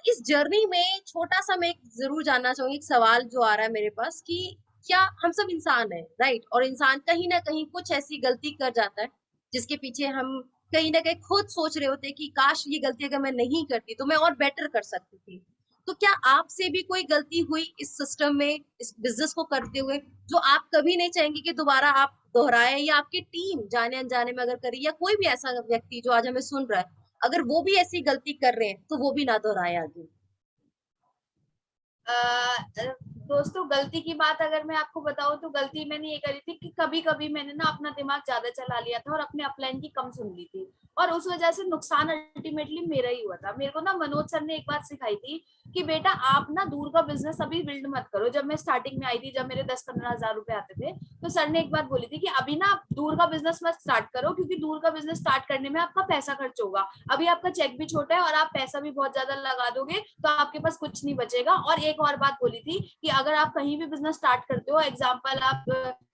इस जर्नी में छोटा सा मैं एक जरूर जानना चाहूंगी, एक सवाल जो आ रहा है मेरे पास कि क्या हम सब इंसान है, राइट, और इंसान कहीं ना कहीं कुछ ऐसी गलती कर जाता है जिसके पीछे हम कहीं ना कहीं खुद सोच रहे होते हैं कि काश ये गलती अगर मैं नहीं करती तो मैं और बेटर कर सकती थी। तो क्या आपसे भी कोई गलती हुई इस सिस्टम में, इस बिजनेस को करते हुए, जो आप कभी नहीं चाहेंगे कि दोबारा आप दोहराए, या आपकी टीम जाने अनजाने में अगर करी, या कोई भी ऐसा व्यक्ति जो आज हमें सुन रहा है अगर वो भी ऐसी गलती कर रहे हैं तो वो भी ना दोहराए आगे? दोस्तों, गलती की बात अगर मैं आपको बताऊं तो गलती मैंने ये करी थी कि कभी कभी मैंने ना अपना दिमाग ज्यादा चला लिया था और अपने अपलाइन की कम सुन ली थी, और उस वजह से नुकसान अल्टीमेटली मेरा ही हुआ था। मेरे को ना मनोज सर ने एक बात सिखाई थी कि बेटा आप ना दूर का बिजनेस अभी बिल्ड मत करो। जब मैं स्टार्टिंग में आई थी, जब मेरे 10-15 हजार रुपए आते थे, तो सर ने एक बात बोली थी कि अभी ना आप दूर का बिजनेस मत स्टार्ट करो, क्योंकि दूर का बिजनेस स्टार्ट करने में आपका पैसा खर्च होगा। अभी आपका चेक भी छोटा है और आप पैसा भी बहुत ज्यादा लगा दोगे तो आपके पास कुछ नहीं बचेगा। और एक और बात बोली थी कि अगर आप कहीं भी बिजनेस स्टार्ट करते हो, एग्जाम्पल आप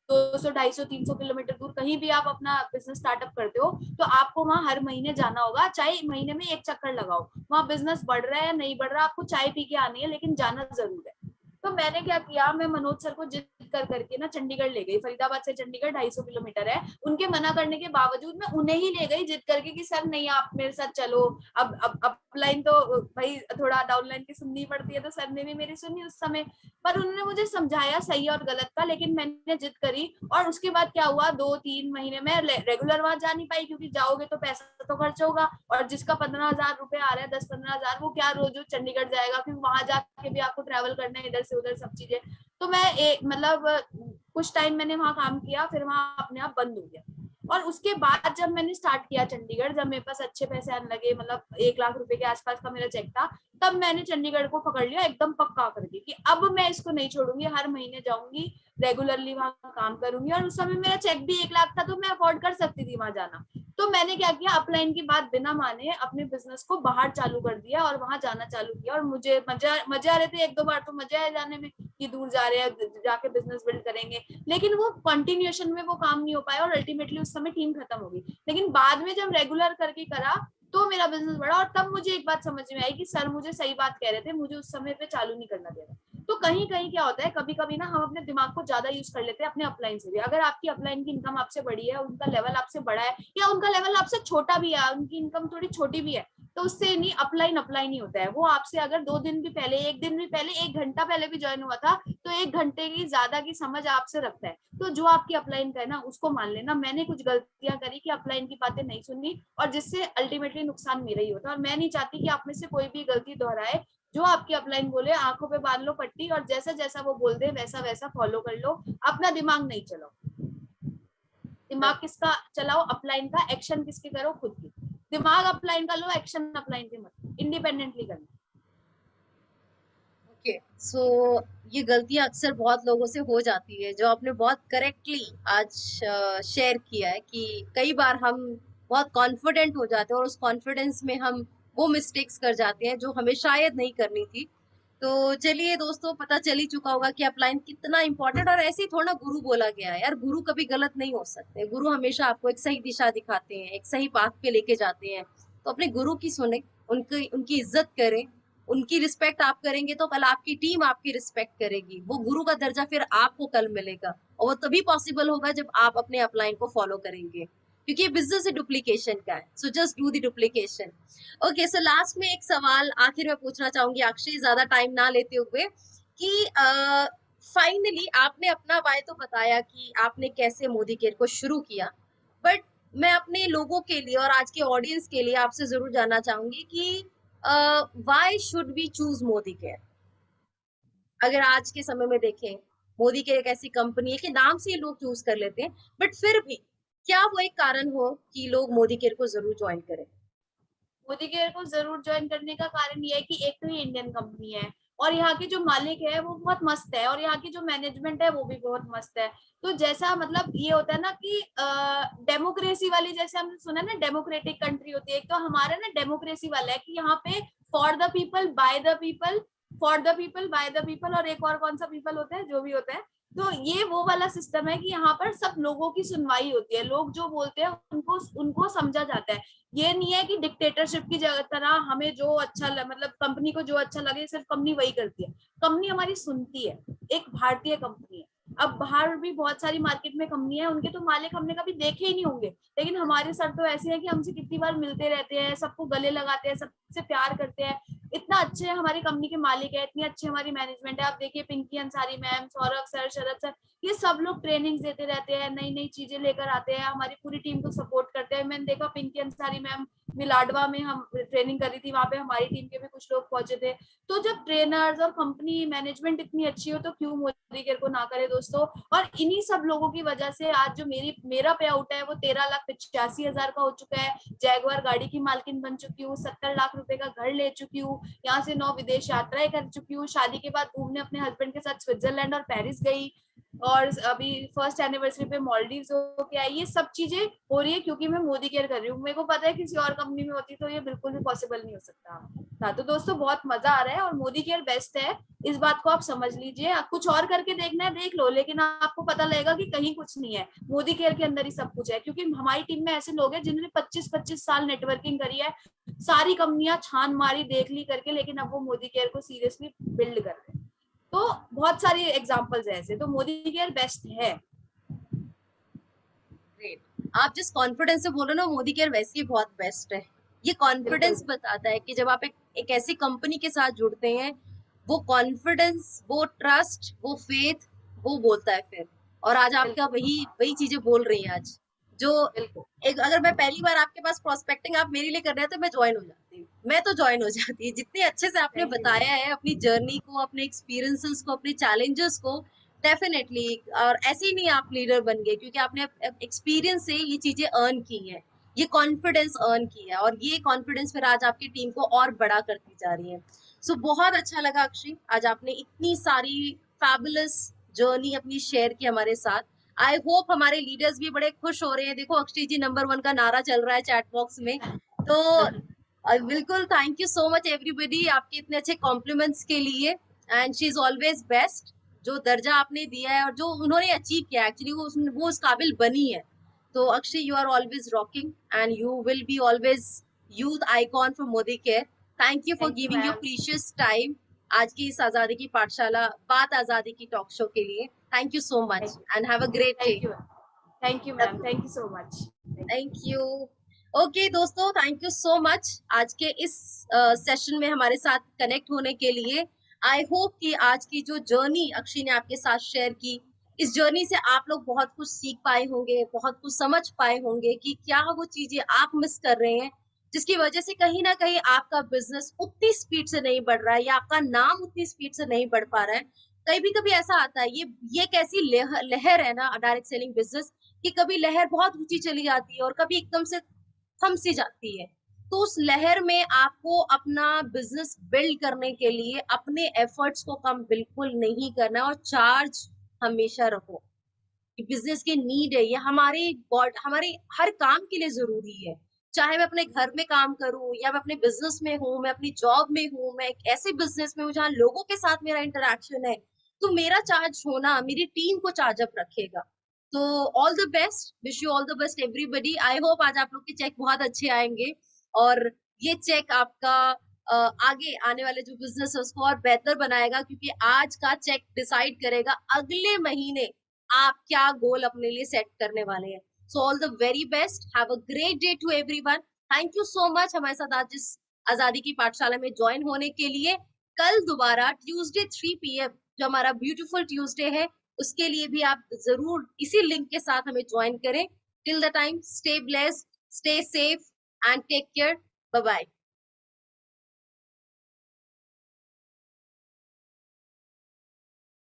200, 250, 300 किलोमीटर दूर कहीं भी आप अपना बिजनेस स्टार्टअप करते हो, तो आपको वहां हर महीने जाना होगा, चाहे महीने में एक चक्कर लगाओ। वहां बिजनेस बढ़ रहा है या नहीं बढ़ रहा, आपको चाय पी के आनी है, लेकिन जाना जरूर है। तो मैंने क्या किया, मैं मनोज सर को जिद कर करके ना चंडीगढ़ ले गई। फरीदाबाद से चंडीगढ़ 250 किलोमीटर है। उनके मना करने के बावजूद मैं उन्हें ही ले गई जिद करके कि सर नहीं, आप मेरे साथ चलो। अब अपलाइन तो भाई थोड़ा डाउनलाइन की सुननी पड़ती है, तो सर ने भी मेरी सुनी उस समय। पर उन्होंने मुझे समझाया सही और गलत का, लेकिन मैंने जिद करी। और उसके बाद क्या हुआ, 2-3 महीने में रेगुलर वहां जा नहीं पाई, क्योंकि जाओगे तो पैसा तो खर्च होगा। और जिसका 15 हजार रुपए आ रहा है, 10-15 हजार, वो क्या रोज चंडीगढ़ जाएगा, फिर वहां जाके भी आपको ट्रैवल करना है इधर से उधर सब चीजें। तो मैं मतलब कुछ टाइम मैंने वहां काम किया, फिर वहां अपने आप बंद हो गया। और उसके बाद जब मैंने स्टार्ट किया चंडीगढ़, जब मेरे पास अच्छे पैसे आने लगे, मतलब 1 लाख रुपए के आसपास का मेरा चेक था, तब मैंने चंडीगढ़ को पकड़ लिया एकदम पक्का करके कि अब मैं इसको नहीं छोड़ूंगी, हर महीने जाऊंगी, रेगुलरली वहां काम करूंगी। और उस समय मेरा चेक भी 1 लाख था, तो मैं अफोर्ड कर सकती थी वहां जाना। तो मैंने क्या किया, अपलाइन की बात बिना माने अपने बिजनेस को बाहर चालू कर दिया और वहां जाना चालू किया। और मुझे मजे आ रहे थे, 1-2 बार तो मजे आए जाने में कि दूर जा रहे हैं, जाके बिजनेस बिल्ड करेंगे। लेकिन वो कंटिन्यूएशन में वो काम नहीं हो पाया और अल्टीमेटली उस समय टीम खत्म हो गई। लेकिन बाद में जब रेगुलर करके करा, तो मेरा बिजनेस बढ़ा। और तब मुझे एक बात समझ में आई कि सर मुझे सही बात कह रहे थे, मुझे उस समय पे चालू नहीं करना दे रहा। तो कहीं कहीं क्या होता है, कभी कभी ना हम अपने दिमाग को ज्यादा यूज कर लेते हैं अपने अपलाइन से भी। अगर आपकी अपलाइन की इनकम आपसे बड़ी है, उनका लेवल आपसे बड़ा है, या उनका लेवल आपसे छोटा भी है, उनकी इनकम थोड़ी छोटी भी है, तो उससे नहीं, अपलाइन अपलाइन ही होता है। वो आपसे अगर 2 दिन भी पहले, 1 दिन भी पहले, 1 घंटा पहले भी ज्वाइन हुआ था, तो 1 घंटे की ज्यादा की समझ आपसे रखता है। तो जो आपकी अपलाइन का है ना, उसको मान लेना। मैंने कुछ गलतियां करी कि अपलाइन की बातें नहीं सुनी, और जिससे अल्टीमेटली नुकसान मेरा ही होता। और मैं नहीं चाहती कि आप में से कोई भी गलती दोहराए। जो आपकी अपलाइन बोले, आंखों पे बांध लो पट्टी, और जैसा जैसा वो बोल दे वैसा वैसा फॉलो कर लो। अपना दिमाग नहीं चलाओ। दिमाग किसका चलाओ, अपलाइन का। एक्शन किसके करो, खुद की। दिमाग अपलाइन का लो, एक्शन अपलाइन के मत, इंडिपेंडेंटली करना। ओके, सो ये गलतियां अक्सर बहुत लोगों से हो जाती है, जो आपने बहुत करेक्टली आज शेयर किया है कि कई बार हम बहुत कॉन्फिडेंट हो जाते हैं और उस कॉन्फिडेंस में हम वो मिस्टेक्स कर जाते हैं जो हमें शायद नहीं करनी थी। तो चलिए दोस्तों, पता चल ही चुका होगा कि अपलाइन कितना इंपॉर्टेंट, और ऐसे ही थोड़ा गुरु बोला गया है यार, गुरु कभी गलत नहीं हो सकते, गुरु हमेशा आपको एक सही दिशा दिखाते हैं, एक सही पाथ पे लेके जाते हैं। तो अपने गुरु की सुने, उनकी उनकी इज्जत करें, उनकी रिस्पेक्ट आप करेंगे तो कल आपकी टीम आपकी रिस्पेक्ट करेगी, वो गुरु का दर्जा फिर आपको कल मिलेगा, और वो तभी पॉसिबल होगा जब आप अपने अपलाइन को फॉलो करेंगे, क्योंकि ये बिजनेस डुप्लीकेशन का है, so just do the duplication. Okay, so last में एक सवाल आखिर में पूछना चाहूंगी अक्षय, ज्यादा टाइम ना लेते हुए, कि फाइनली आपने अपना वाय तो बताया कि आपने कैसे मोदी केयर को शुरू किया, बट मैं अपने लोगों के लिए और आज के ऑडियंस के लिए आपसे जरूर जानना चाहूंगी कि why should we choose Modi care? अगर आज के समय में देखें, मोदी केयर एक ऐसी कंपनी है कि नाम से ही लोग चूज कर लेते हैं, बट फिर भी क्या वो एक कारण हो कि लोग मोदी केयर को जरूर ज्वाइन करें? मोदी केयर को जरूर ज्वाइन करने का कारण ये है कि एक तो ये इंडियन कंपनी है और यहाँ के जो मालिक है वो बहुत मस्त है और यहाँ की जो मैनेजमेंट है वो भी बहुत मस्त है। तो जैसा मतलब ये होता है ना कि डेमोक्रेसी वाली, जैसे हमने सुना ना डेमोक्रेटिक कंट्री होती है, एक तो हमारा ना डेमोक्रेसी वाला है कि यहाँ पे for the people by the people, for the people by the people, और एक और कौन सा पीपल होता है जो भी होता है। तो ये वो वाला सिस्टम है कि यहाँ पर सब लोगों की सुनवाई होती है, लोग जो बोलते हैं उनको उनको समझा जाता है। ये नहीं है कि डिक्टेटरशिप की तरह हमें जो अच्छा मतलब कंपनी को जो अच्छा लगे सिर्फ कंपनी वही करती है। कंपनी हमारी सुनती है, एक भारतीय कंपनी है। अब बाहर भी बहुत सारी मार्केट में कंपनी है, उनके तो मालिक हमने कभी देखे ही नहीं होंगे, लेकिन हमारे सर तो ऐसे हैं कि हमसे कितनी बार मिलते रहते हैं, सबको गले लगाते हैं, सबसे प्यार करते हैं। इतना अच्छे हमारी कंपनी के मालिक है, इतनी अच्छी हमारी मैनेजमेंट है। आप देखिए पिंकी अंसारी मैम, सौरभ सर, शरद सर, ये सब लोग ट्रेनिंग देते रहते हैं, नई नई चीजें लेकर आते हैं, हमारी पूरी टीम को सपोर्ट करते हैं। मैंने देखा पिंकी अंसारी मैम मिलाडवा में हम ट्रेनिंग करी थी, वहां पे हमारी टीम के भी कुछ लोग पहुंचे थे। तो जब ट्रेनर्स और कंपनी मैनेजमेंट इतनी अच्छी हो तो क्यों मोदी केयर को ना करे दोस्तों। और इन्हीं सब लोगों की वजह से आज जो मेरा पे आउट है वो 13,85,000 का हो चुका है। जैगवार गाड़ी की मालकिन बन चुकी हूँ, 70 लाख रुपए का घर ले चुकी हूँ, यहाँ से 9 विदेश यात्राएं कर चुकी हूँ, शादी के बाद घूमने अपने हस्बैंड के साथ स्विट्जरलैंड और पेरिस गई, और अभी फर्स्ट एनिवर्सरी पे मॉलडीव्स होके आई। ये सब चीजें हो रही है क्योंकि मैं मोदी केयर कर रही हूँ। मेरे को पता है किसी और कंपनी में होती तो ये बिल्कुल भी पॉसिबल नहीं हो सकता था। तो दोस्तों बहुत मजा आ रहा है और मोदी केयर बेस्ट है, इस बात को आप समझ लीजिए। कुछ और करके देखना है देख लो, लेकिन आपको पता लगेगा कि कहीं कुछ नहीं है, मोदी केयर के अंदर ही सब कुछ है। क्योंकि हमारी टीम में ऐसे लोग हैं जिन्होंने 25-25 साल नेटवर्किंग करी है, सारी कंपनियां छान मारी देख ली करके, लेकिन अब वो मोदी केयर को सीरियसली बिल्ड कर रहे हैं। तो बहुत सारी एग्जांपल्स है ऐसे, तो मोदी केयर बेस्ट है। ग्रेट। आप जिस कॉन्फिडेंस से बोल रहे हो ना, मोदी केयर वैसे ही बहुत बेस्ट है। ये कॉन्फिडेंस बिल्कुल बताता है कि जब आप एक ऐसी कंपनी के साथ जुड़ते हैं, वो कॉन्फिडेंस, वो ट्रस्ट, वो फेथ, वो बोलता है फिर। और आज आपका बिल्कुल वही वही चीजें बोल रही हैं आज। जो बिल्कुल। एक, अगर मैं पहली बार आपके पास प्रोस्पेक्टिंग आप मेरे लिए कर रहे हैं तो मैं ज्वाइन हो जाती हूँ, मैं तो ज्वाइन हो जाती। जितने अच्छे से आपने थैंक यू बताया है अपनी जर्नी को, अपने एक्सपीरियंसेस को, अपने चैलेंजेस को, डेफिनेटली। और ऐसे ही नहीं आप लीडर बन गए, क्योंकि आपने एक्सपीरियंस से ये चीजें अर्न की हैं, ये कॉन्फिडेंस अर्न किया है, और ये कॉन्फिडेंस फिर आज आपकी टीम को और बड़ा करती जा रही है। सो बहुत अच्छा लगा अक्षय, आज आपने इतनी सारी फैबुलस जर्नी अपनी शेयर की हमारे साथ। आई होप हमारे लीडर्स भी बड़े खुश हो रहे हैं। देखो अक्षय जी नंबर 1 का नारा चल रहा है चैट बॉक्स में। तो बिल्कुल, thank you so much everybody आपके इतने अच्छे कॉम्प्लीमेंट्स के लिए। And she is always best. जो दर्जा आपने दिया है और जो उन्होंने अचीव किया, एक्चुअली वो उस काबिल बनी है। तो Akshay, you are always rocking and you will be always youth icon for Modi care. Thank you for thank you giving your ma'am. Precious time आज की इस आजादी की पाठशाला, बात आजादी की टॉक शो के लिए। Thank you so much and have a great day. Thank you thank you ma'am, thank you so much. Thank you. Okay दोस्तों, थैंक यू सो मच आज के इस सेशन में हमारे साथ कनेक्ट होने के लिए। आई होप कि आज की जो जर्नी अक्षय ने आपके साथ शेयर की, इस जर्नी से आप लोग बहुत कुछ सीख पाए होंगे, बहुत कुछ समझ पाए होंगे कि क्या वो चीजें आप मिस कर रहे हैं, जिसकी वजह से कहीं ना कहीं आपका बिजनेस उतनी स्पीड से नहीं बढ़ रहा है, या आपका नाम उतनी स्पीड से नहीं बढ़ पा रहा है। कभी कभी ऐसा आता है, ये एक ऐसी लहर है ना डायरेक्ट सेलिंग बिजनेस, कि कभी लहर बहुत ऊंची चली जाती है और कभी एकदम से थम सी जाती है। तो उस लहर में आपको अपना बिजनेस बिल्ड करने के लिए अपने एफर्ट्स को कम बिल्कुल नहीं करना, और चार्ज हमेशा रखो। बिजनेस की नीड है, ये हमारे हर काम के लिए जरूरी है। चाहे मैं अपने घर में काम करूं, या मैं अपने बिजनेस में हूं, मैं अपनी जॉब में हूं, मैं एक ऐसे बिजनेस में हूं जहां लोगों के साथ मेरा इंटरेक्शन है, तो मेरा चार्ज होना मेरी टीम को चार्ज अप रखेगा। तो all the best, wish you all the best everybody. I hope आज आप लोग के चेक बहुत अच्छे आएंगे, और ये चेक आपका आगे आने वाले जो बिजनेस है उसको और बेहतर बनाएगा, क्योंकि आज का चेक डिसाइड करेगा अगले महीने आप क्या गोल अपने लिए सेट करने वाले हैं। So all the very best, have a great day to everyone. Thank you so much हमारे साथ आज इस आजादी की पाठशाला में ज्वाइन होने के लिए। कल दोबारा ट्यूसडे 3 PM, जो हमारा ब्यूटीफुल ट्यूसडे है, उसके लिए भी आप जरूर इसी लिंक के साथ हमें ज्वाइन करें। Till the time, stay blessed, stay safe and take care. Bye bye.